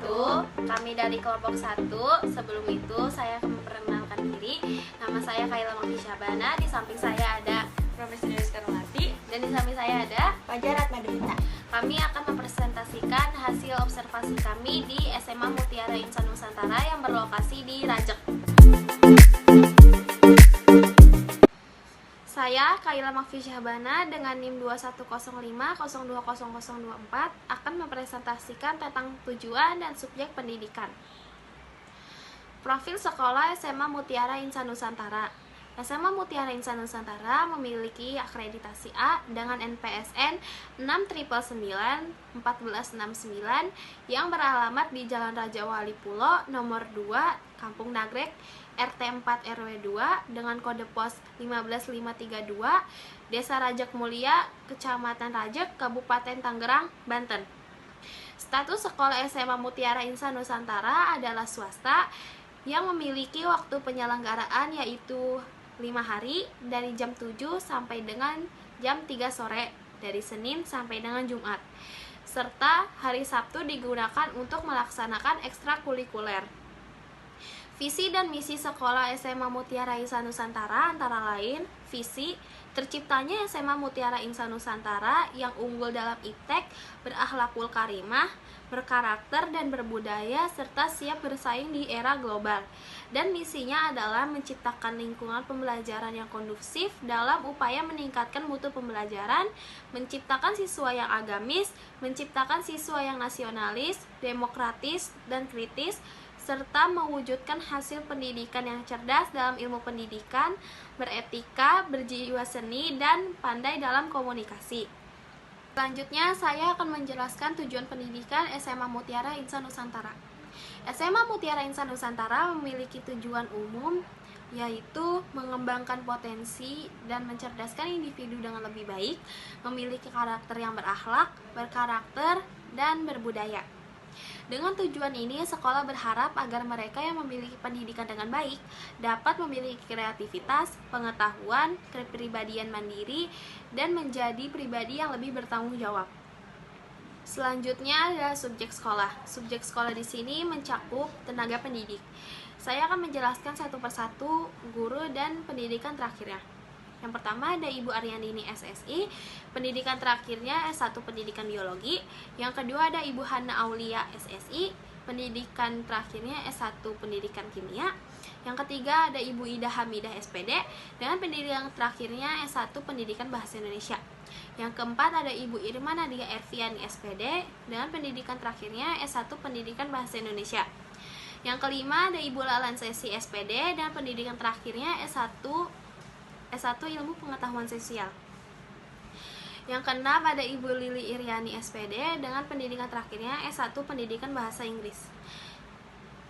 wabarakatuh. Kami dari kelompok 1. Sebelum itu saya akan memperkenalkan diri. Nama saya Kaila Makfi Syahbana. Di samping saya ada Profesor Rizka Rumati dan di samping saya ada Fajar Atmadewita. Kami akan mempresentasikan hasil observasi kami di SMA Mutiara Insan Nusantara yang berlokasi di Rajek. Saya Kaila Makfi Syahbana dengan NIM 2105020024 akan mempresentasikan tentang tujuan dan subjek pendidikan. Profil sekolah SMA Mutiara Insan Nusantara. SMA Mutiara Insan Nusantara memiliki akreditasi A dengan NPSN 6991469 yang beralamat di Jalan Raja Wali Pulo nomor 2, Kampung Nagrek, RT 4 RW 2 dengan kode pos 15532, Desa Rajek Mulia, Kecamatan Rajek, Kabupaten Tangerang, Banten. Status sekolah SMA Mutiara Insan Nusantara adalah swasta yang memiliki waktu penyelenggaraan yaitu 5 hari dari jam 7 sampai dengan jam 3 sore dari Senin sampai dengan Jumat, serta hari Sabtu digunakan untuk melaksanakan ekstrakurikuler. Visi dan misi sekolah SMA Mutiara Insan Nusantara antara lain: visi, terciptanya SMA Mutiara Insan Nusantara yang unggul dalam iptek, berakhlakul karimah, berkarakter dan berbudaya, serta siap bersaing di era global. Dan misinya adalah menciptakan lingkungan pembelajaran yang kondusif dalam upaya meningkatkan mutu pembelajaran, menciptakan siswa yang agamis, menciptakan siswa yang nasionalis, demokratis, dan kritis, serta mewujudkan hasil pendidikan yang cerdas dalam ilmu pendidikan, beretika, berjiwa seni, dan pandai dalam komunikasi. Selanjutnya, saya akan menjelaskan tujuan pendidikan SMA Mutiara Insan Nusantara. SMA Mutiara Insan Nusantara memiliki tujuan umum, yaitu mengembangkan potensi dan mencerdaskan individu dengan lebih baik, memiliki karakter yang berakhlak, berkarakter, dan berbudaya. Dengan tujuan ini, sekolah berharap agar mereka yang memiliki pendidikan dengan baik dapat memiliki kreativitas, pengetahuan, kepribadian mandiri, dan menjadi pribadi yang lebih bertanggung jawab. Selanjutnya adalah subjek sekolah. Subjek sekolah di sini mencakup tenaga pendidik. Saya akan menjelaskan satu persatu guru dan pendidikan terakhirnya. Yang pertama ada Ibu Aryandini SSI, pendidikan terakhirnya S1 Pendidikan Biologi. Yang kedua ada Ibu Hana Aulia SSI, pendidikan terakhirnya S1 Pendidikan Kimia. Yang ketiga ada Ibu Ida Hamidah SPD dengan pendidikan terakhirnya S1 Pendidikan Bahasa Indonesia. Yang keempat ada Ibu Irma Nadia Erviani SPD dengan pendidikan terakhirnya S1 Pendidikan Bahasa Indonesia. Yang kelima ada Ibu Lalan Sesi SPD dengan pendidikan terakhirnya S1 Ilmu Pengetahuan Sosial. Yang keenam ada Ibu Lili Iriani SPD dengan pendidikan terakhirnya S1 Pendidikan Bahasa Inggris.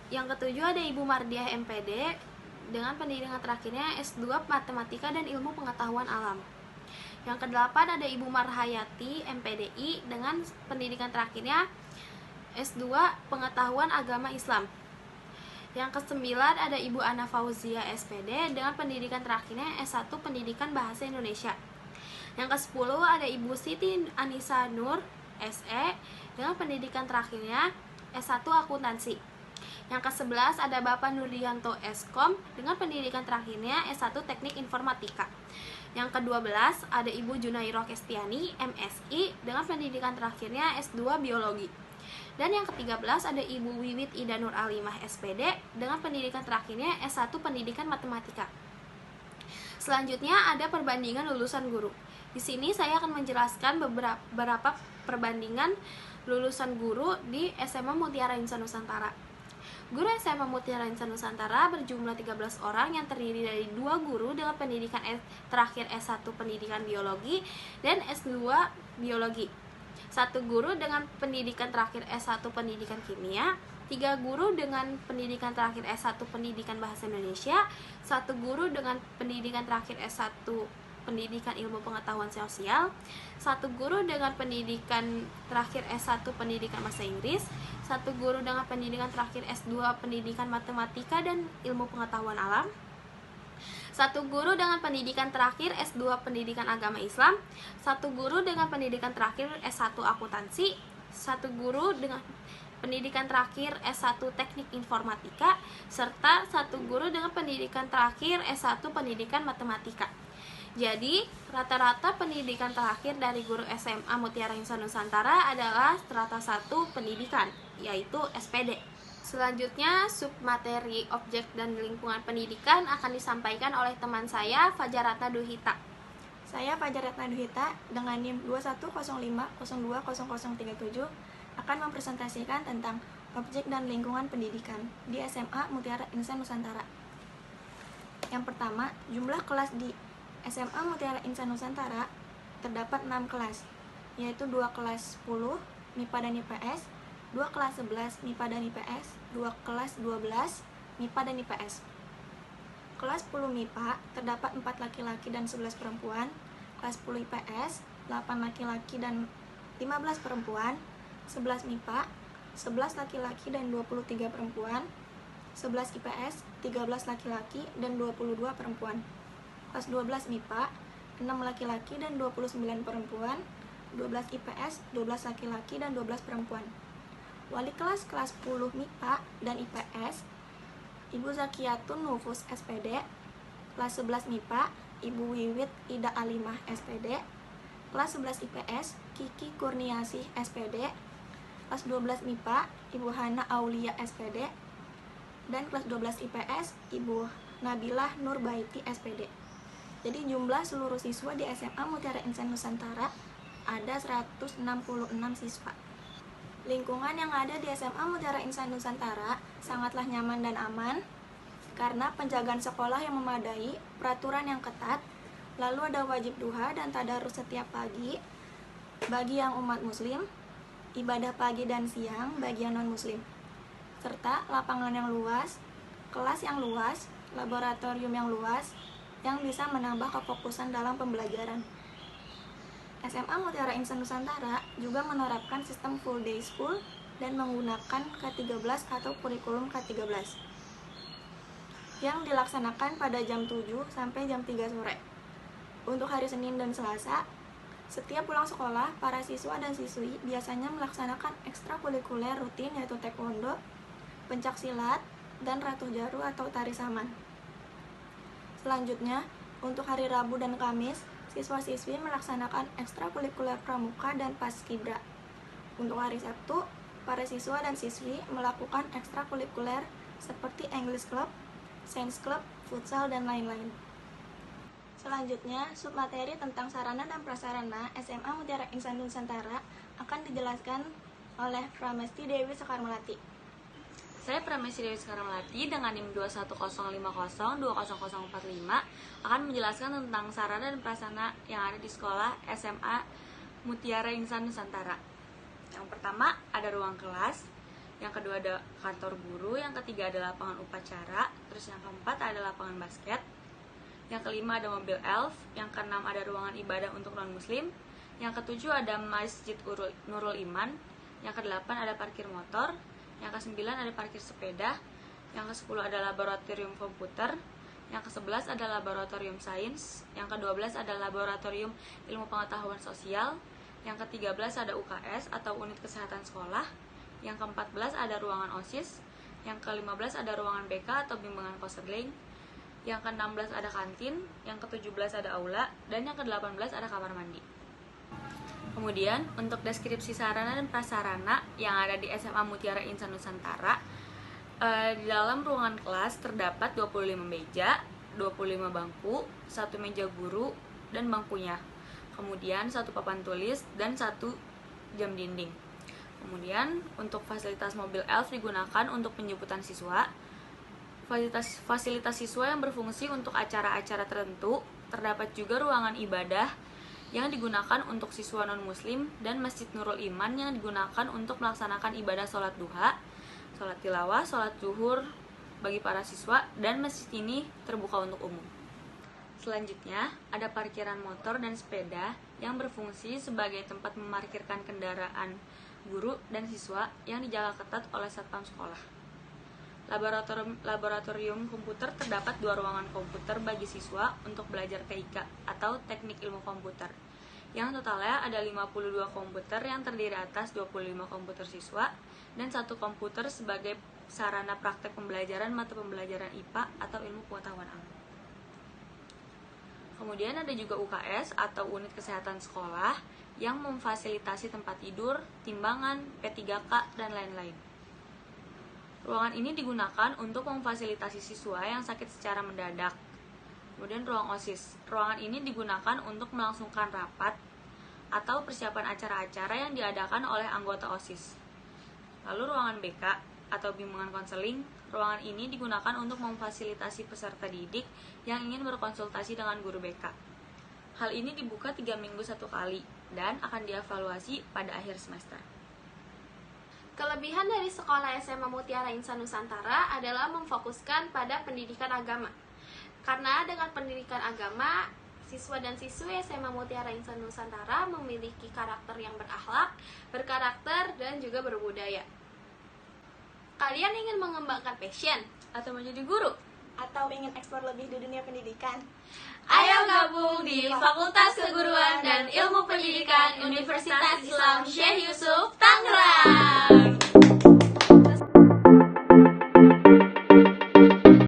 Yang ketujuh ada Ibu Mardiah MPD dengan pendidikan terakhirnya S2 Matematika dan Ilmu Pengetahuan Alam. Yang kedelapan ada Ibu Marhayati MPDI dengan pendidikan terakhirnya S2 Pengetahuan Agama Islam. Yang kesembilan ada Ibu Ana Fauzia SPD dengan pendidikan terakhirnya S1 Pendidikan Bahasa Indonesia. Yang ke-10 ada Ibu Siti Anissa Nur SE dengan pendidikan terakhirnya S1 Akuntansi. Yang ke-11 ada Bapak Nurdianto Eskom dengan pendidikan terakhirnya S1 Teknik Informatika. Yang ke-12 ada Ibu Junairo Kestiani MSI dengan pendidikan terakhirnya S2 Biologi. Dan yang ke-13 ada Ibu Wiwit Ida Nur Alimah SPD dengan pendidikan terakhirnya S1 Pendidikan Matematika. Selanjutnya ada perbandingan lulusan guru. Di sini saya akan menjelaskan beberapa perbandingan lulusan guru di SMA Mutiara Insan Nusantara. Guru SMA Mutiara Insan Nusantara berjumlah 13 orang yang terdiri dari 2 guru dengan pendidikan terakhir S1 Pendidikan Biologi dan S2 Biologi, 1 guru dengan pendidikan terakhir S1 Pendidikan Kimia, 3 guru dengan pendidikan terakhir S1 Pendidikan Bahasa Indonesia, 1 guru dengan pendidikan terakhir S1 Pendidikan Ilmu Pengetahuan Sosial, 1 guru dengan pendidikan terakhir S1 Pendidikan Bahasa Inggris, 1 guru dengan pendidikan terakhir S2 Pendidikan Matematika dan Ilmu Pengetahuan Alam, 1 guru dengan pendidikan terakhir S2 Pendidikan Agama Islam, 1 guru dengan pendidikan terakhir S1 Akuntansi, 1 guru dengan pendidikan terakhir S1 Teknik Informatika, serta 1 guru dengan pendidikan terakhir S1 Pendidikan Matematika. Jadi, rata-rata pendidikan terakhir dari guru SMA Mutiara Insan Nusantara adalah strata 1 pendidikan, yaitu SPD. Selanjutnya, submateri objek dan lingkungan pendidikan akan disampaikan oleh teman saya, Fajar Ratna Duhita. Saya Fajar Ratna Duhita dengan NIM 2105020037 akan mempresentasikan tentang objek dan lingkungan pendidikan di SMA Mutiara Insan Nusantara. Yang pertama, jumlah kelas di SMA Mutiara Insan Nusantara terdapat 6 kelas, yaitu 2 kelas 10 MIPA dan IPS, 2 kelas 11 MIPA dan IPS, 2 kelas 12 MIPA dan IPS. Kelas 10 MIPA terdapat 4 laki-laki dan 11 perempuan, kelas 10 IPS 8 laki-laki dan 15 perempuan, 11 MIPA 11 laki-laki dan 23 perempuan, 11 IPS 13 laki-laki dan 22 perempuan. Kelas 12 MIPA 6 laki-laki dan 29 perempuan, 12 IPS 12 laki-laki dan 12 perempuan. Wali kelas 10 MIPA dan IPS Ibu Zakiyatun Nufus SPD. Kelas 11 MIPA Ibu Wiwit Ida Alimah SPD. Kelas 11 IPS Kiki Kurniasih SPD. Kelas 12 MIPA Ibu Hana Aulia SPD. Dan kelas 12 IPS Ibu Nabilah Nurbaiti SPD. Jadi jumlah seluruh siswa di SMA Mutiara Insan Nusantara ada 166 siswa. Lingkungan yang ada di SMA Mutiara Insan Nusantara sangatlah nyaman dan aman karena penjagaan sekolah yang memadai, peraturan yang ketat, lalu ada wajib duha dan tadarus setiap pagi bagi yang umat muslim, ibadah pagi dan siang bagi yang non-muslim, serta lapangan yang luas, kelas yang luas, laboratorium yang luas, yang bisa menambah kefokusan dalam pembelajaran. SMA Mutiara Insan Nusantara juga menerapkan sistem full day school dan menggunakan K13 atau kurikulum K13 yang dilaksanakan pada jam 7 sampai jam 3 sore. Untuk hari Senin dan Selasa, setiap pulang sekolah, para siswa dan siswi biasanya melaksanakan ekstrakurikuler rutin yaitu taekwondo, pencak silat, dan ratu jaru atau tari saman. Selanjutnya, untuk hari Rabu dan Kamis, siswa-siswi melaksanakan ekstrakurikuler pramuka dan paskibra. Untuk hari Sabtu, para siswa dan siswi melakukan ekstrakurikuler seperti English Club, Science Club, futsal, dan lain-lain. Selanjutnya, submateri tentang sarana dan prasarana SMA Mutiara Insan Nusantara akan dijelaskan oleh Pramesti Dewi Sekarmelati. Saya Pramesti Dewi Sekarmelati dengan NIM 2105020045 akan menjelaskan tentang sarana dan prasarana yang ada di sekolah SMA Mutiara Insan Nusantara. Yang pertama ada ruang kelas, yang kedua ada kantor guru, yang ketiga ada lapangan upacara, terus yang keempat ada lapangan basket, yang kelima ada mobil elf, yang keenam ada ruangan ibadah untuk non-muslim, yang ketujuh ada Masjid Nurul Iman, yang kedelapan ada parkir motor, yang ke-9 ada parkir sepeda, yang ke-10 ada laboratorium komputer, yang ke-11 ada laboratorium sains, yang ke-12 ada laboratorium ilmu pengetahuan sosial, yang ke-13 ada UKS atau unit kesehatan sekolah, yang ke-14 ada ruangan OSIS, yang ke-15 ada ruangan BK atau bimbingan konseling, yang ke-16 ada kantin, yang ke-17 ada aula, dan yang ke-18 ada kamar mandi. Kemudian, untuk deskripsi sarana dan prasarana yang ada di SMA Mutiara Insan Nusantara, di dalam ruangan kelas terdapat 25 meja, 25 bangku, 1 meja guru dan bangkunya. Kemudian 1 papan tulis dan 1 jam dinding. Kemudian, untuk fasilitas mobil elf digunakan untuk penjemputan siswa. Fasilitas siswa yang berfungsi untuk acara-acara tertentu. Terdapat juga ruangan ibadah yang digunakan untuk siswa non-muslim dan Masjid Nurul Iman yang digunakan untuk melaksanakan ibadah sholat duha, sholat tilawah, sholat zuhur bagi para siswa, dan masjid ini terbuka untuk umum. Selanjutnya, ada parkiran motor dan sepeda yang berfungsi sebagai tempat memarkirkan kendaraan guru dan siswa yang dijaga ketat oleh satpam sekolah. Laboratorium komputer terdapat 2 ruangan komputer bagi siswa untuk belajar TIK atau teknik ilmu komputer. Yang totalnya ada 52 komputer yang terdiri atas 25 komputer siswa, dan 1 komputer sebagai sarana praktek pembelajaran mata pembelajaran IPA atau ilmu pengetahuan alam. Kemudian ada juga UKS atau unit kesehatan sekolah yang memfasilitasi tempat tidur, timbangan, P3K, dan lain-lain. Ruangan ini digunakan untuk memfasilitasi siswa yang sakit secara mendadak. Kemudian ruang OSIS. Ruangan ini digunakan untuk melangsungkan rapat atau persiapan acara-acara yang diadakan oleh anggota OSIS. Lalu ruangan BK atau bimbingan konseling. Ruangan ini digunakan untuk memfasilitasi peserta didik yang ingin berkonsultasi dengan guru BK. Hal ini dibuka 3 minggu 1 kali dan akan dievaluasi pada akhir semester. Kelebihan dari sekolah SMA Mutiara Insan Nusantara adalah memfokuskan pada pendidikan agama. Karena dengan pendidikan agama, siswa dan siswi SMA Mutiara Insan Nusantara memiliki karakter yang berakhlak, berkarakter, dan juga berbudaya. Kalian ingin mengembangkan passion Atau menjadi guru? Atau ingin eksplor lebih di dunia pendidikan? Ayo gabung di Fakultas Keguruan dan Ilmu Pendidikan Universitas Islam Syekh Yusuf, Tangerang!